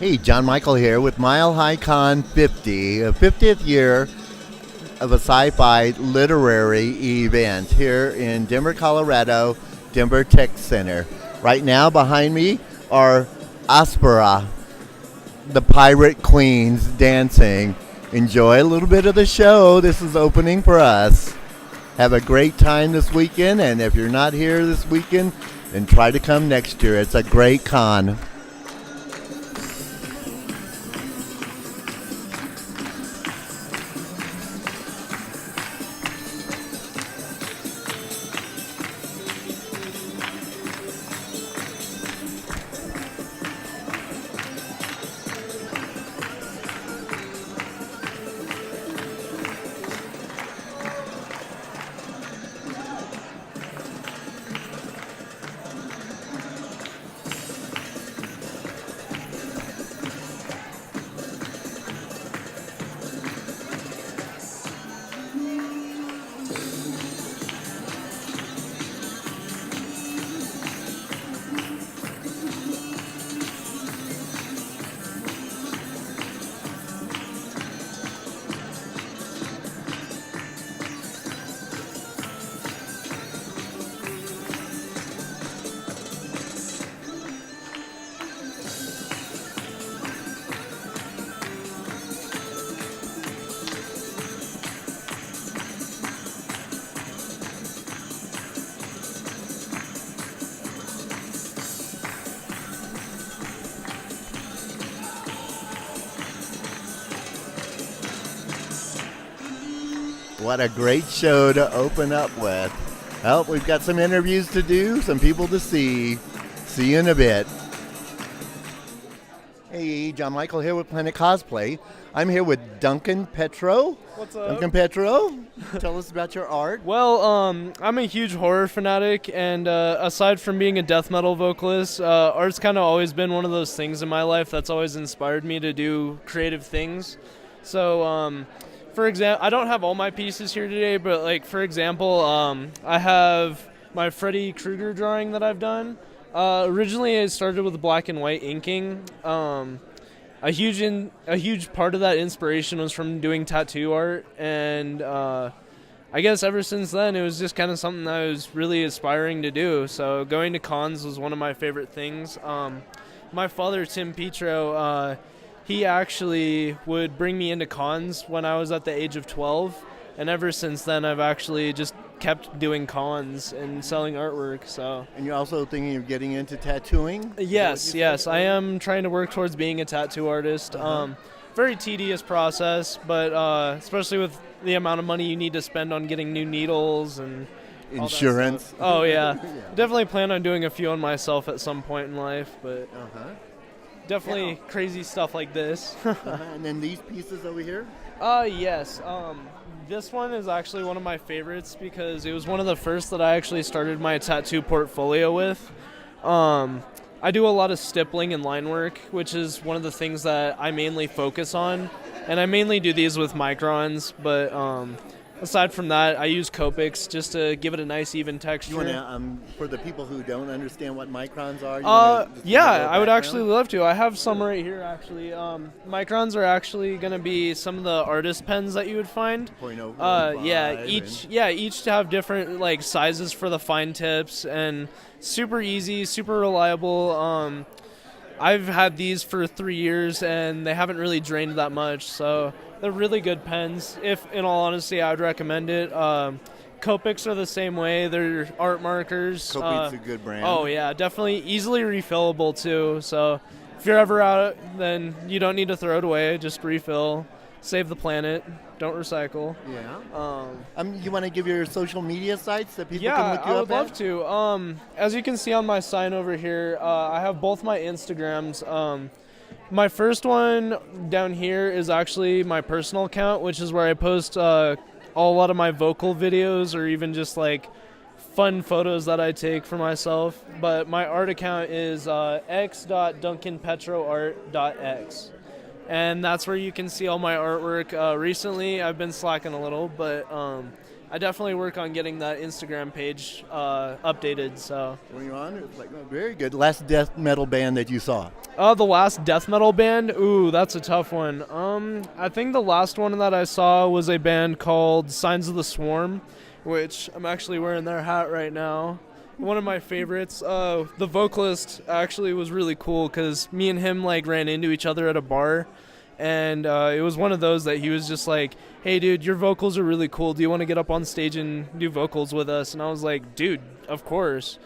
Hey, John Michael here with MileHiCon 50, a 50th year of a sci-fi literary event here in Denver, Colorado, Denver Tech Center. Right now behind me are Aspera, the pirate queens dancing. Enjoy a little bit of the show. This is opening for us. Have a great time this weekend, and if you're not here this weekend, then try to come next year. It's a great con. What a great show to open up with. Well, we've got some interviews to do, some people to see. See you in a bit. Hey, John Michael here with Planet-Cosplay. I'm here with Duncan Petro. What's up? Duncan Petro, tell us about your art. Well, I'm a huge horror fanatic, and aside from being a death metal vocalist, art's kind of always been one of those things in my life that's always inspired me to do creative things. So, for example, I don't have all my pieces here today, but like for example, I have my Freddy Krueger drawing that I've done. Originally, I started with black and white inking. A huge part of that inspiration was from doing tattoo art, and I guess ever since then it was just kind of something that I was really aspiring to do. So going to cons was one of my favorite things. My father, Tim Petro, he actually would bring me into cons when I was at the age of 12, and ever since then I've actually just kept doing cons and selling artwork. So. And you're also thinking of getting into tattooing? Yes. I am trying to work towards being a tattoo artist. Very tedious process, but especially with the amount of money you need to spend on getting new needles and all that Insurance. stuff. Oh yeah. Definitely plan on doing a few on myself at some point in life, but definitely crazy stuff like this. And then these pieces over here? Yes. This one is actually one of my favorites because it was one of the first that I actually started my tattoo portfolio with. I do a lot of stippling and line work, which is one of the things that I mainly focus on. And I mainly do these with microns, but aside from that, I use Copics just to give it a nice even texture. You want to, for the people who don't understand what microns are? I would actually love to. I have some right here, actually. Microns are actually going to be some of the artist pens that you would find. Each have different like sizes for the fine tips, and super easy, super reliable. I've had these for 3 years, and they haven't really drained that much, so they're really good pens. If, in all honesty, I would recommend it. Copics are the same way. They're art markers. Copics a good brand. Oh, yeah, definitely easily refillable, too. So if you're ever out, then you don't need to throw it away. Just refill. Save the planet. Don't recycle. Yeah. You want to give your social media sites that people can look you up at? Yeah, I would love to. As you can see on my sign over here, I have both my Instagrams. My first one down here is actually my personal account, which is where I post a lot of my vocal videos or even just like fun photos that I take for myself. But my art account is x.duncanpetroart.x. And that's where you can see all my artwork. Recently, I've been slacking a little, but I definitely work on getting that Instagram page updated. So Going on, it's like very good. Last death metal band that you saw. the last death metal band, ooh, that's a tough one. I think the last one that I saw was a band called Signs of the Swarm, which I'm actually wearing their hat right now. One of my favorites. The vocalist actually was really cool because me and him like ran into each other at a bar, and it was one of those that he was just like, "Hey, dude, your vocals are really cool. Do you want to get up on stage and do vocals with us?" And I was like, "Dude, of course."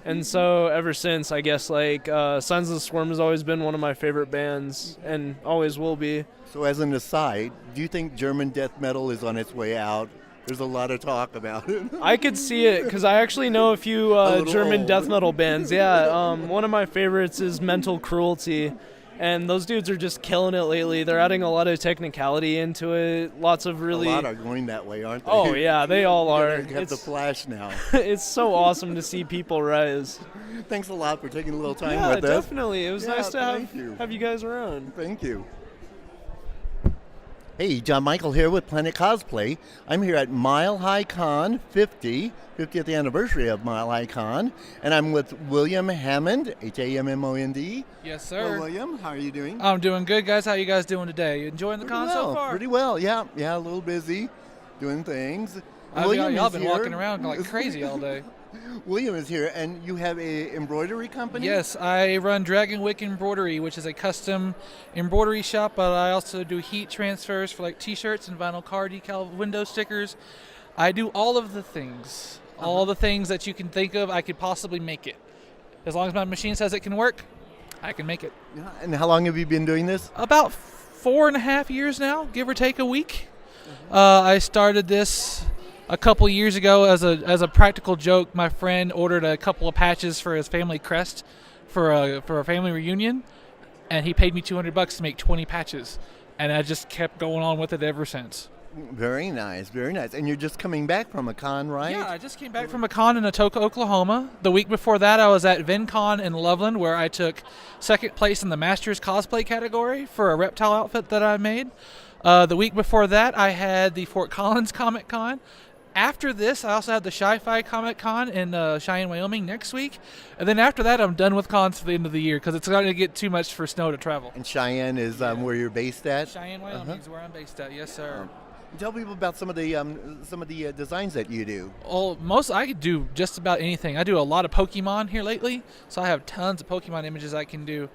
And so ever since, I guess like Signs of the Swarm has always been one of my favorite bands, and always will be. So as an aside, do you think German death metal is on its way out? There's a lot of talk about it. I could see it because I actually know a few German old. death metal bands. Yeah, one of my favorites is Mental Cruelty, and those dudes are just killing it lately. They're adding a lot of technicality into it. Lots of really. A lot are going that way, aren't they? Oh yeah, they all are. You have the Flash now. It's so awesome to see people rise. Thanks a lot for taking a little time Yeah, with us. definitely. It was Yeah, nice to thank you. have you guys around. Thank you. Hey, John Michael here with Planet-Cosplay. I'm here at MileHiCon 50th anniversary of MileHiCon, and I'm with William Hammond, Hammond. Yes, Hello, sir. William. How are you doing? I'm doing good, guys. How you guys doing today? You enjoying the con so far? Pretty well. Yeah, a little busy doing things. Y'all is been here. walking around like crazy all day. William is here, and you have a embroidery company? Yes, I run Dragon Wick Embroidery, which is a custom embroidery shop, but I also do heat transfers for like t-shirts and vinyl car decal window stickers. I do all of the things. All the things that you can think of, I could possibly make it. As long as my machine says it can work, I can make it. Yeah, and how long have you been doing this? About 4.5 years now, give or take a week. I started this a couple years ago as a practical joke. My friend ordered a couple of patches for his family crest for a family reunion, and he paid me $200 to make 20 patches, and I just kept going on with it ever since. Very nice, very nice. And you're just coming back from a con, right? Yeah, I just came back from a con in Atoka, Oklahoma. The week before that, I was at VinCon in Loveland, where I took second place in the Masters Cosplay category for a reptile outfit that I made. The week before that, I had the Fort Collins Comic Con. After this, I also have the Sci-Fi Comic Con in Cheyenne, Wyoming next week. And then after that, I'm done with cons for the end of the year because it's going to get too much for snow to travel. And Cheyenne is where you're based at? Cheyenne, Wyoming is where I'm based at. Yes, sir. Tell people about some of the designs that you do. Well, I could do just about anything. I do a lot of Pokemon here lately, so I have tons of Pokemon images I can do.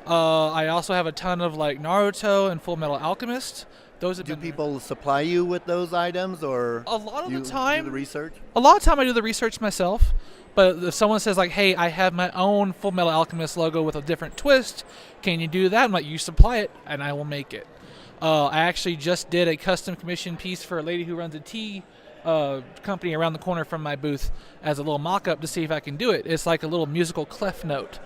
I also have a ton of like Naruto and Full Metal Alchemist. Those have Do been people supply you with those items, or a lot of you the time. do the research? A lot of time I do the research myself, but if someone says like, "Hey, I have my own Full Metal Alchemist logo with a different twist. Can you do that?" I'm like, "You supply it, and I will make it." I actually just did a custom commission piece for a lady who runs a tea company around the corner from my booth as a little mock-up to see if I can do it. It's like a little musical clef note,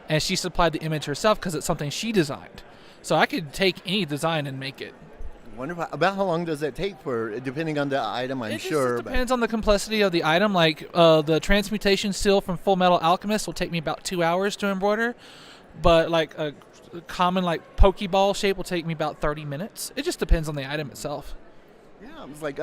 and she supplied the image herself because it's something she designed. So I could take any design and make it. Wonderful. About how long does that take for, depending on the item, I'm sure. It depends on the complexity of the item. Like the transmutation seal from Full Metal Alchemist will take me about 2 hours to embroider, but like a common like Pokeball shape will take me about 30 minutes. It just depends on the item itself. Yeah, it was like,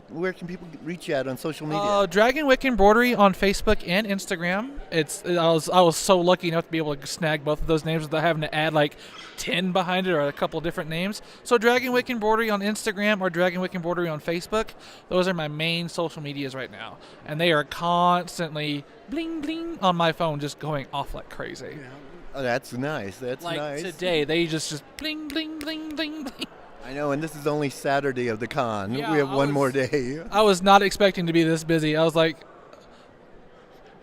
where can people reach you at on social media? Dragon Wick Embroidery on Facebook and Instagram. I was so lucky enough to be able to snag both of those names without having to add like 10 behind it or a couple different names. So Dragon Wick Embroidery on Instagram or Dragon Wick Embroidery on Facebook. Those are my main social medias right now, and they are constantly bling bling on my phone, just going off like crazy. Yeah. Oh, that's nice. That's like nice. Today, they just bling bling bling bling bling. I know, and this is only Saturday of the con. Yeah, We have one more day. I was not expecting to be this busy. I was like,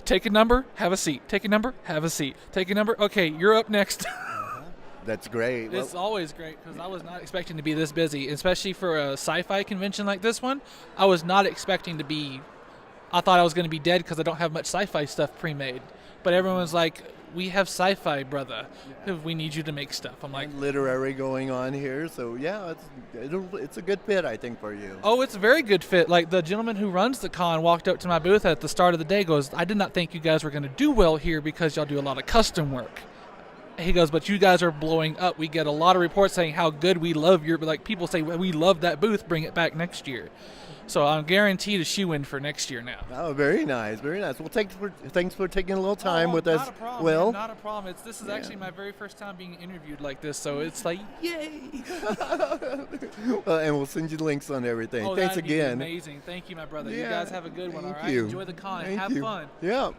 take a number, have a seat. Take a number, have a seat. Take a number, okay, you're up next. That's great. It's always great because I was not expecting to be this busy, especially for a sci-fi convention like this one. I was not expecting to be. I thought I was going to be dead because I don't have much sci-fi stuff pre-made. But everyone's like, "We have sci-fi, brother. We need you to make stuff." I'm like, literary going on here, so yeah, it's a good fit, I think, for you. "Oh, it's a very good fit." Like the gentleman who runs the con walked up to my booth at the start of the day, goes, "I did not think you guys were going to do well here because y'all do a lot of custom work." He goes, but you guys are blowing up. We get a lot of reports saying how good we love your, like people say, we love that booth. Bring it back next year. So I'm guaranteed a shoe-in for next year now. Oh, very nice, very nice. Well, thanks for taking a little time with us. Not a problem. Will. Man, not a problem. This is actually my very first time being interviewed like this, so it's like, yay! And we'll send you links on everything. Oh, Thanks that'd be again. amazing. Thank you, my brother. Yeah, You guys have a good one. All thank right. you. Enjoy the con. Thank Have you. fun. Yeah.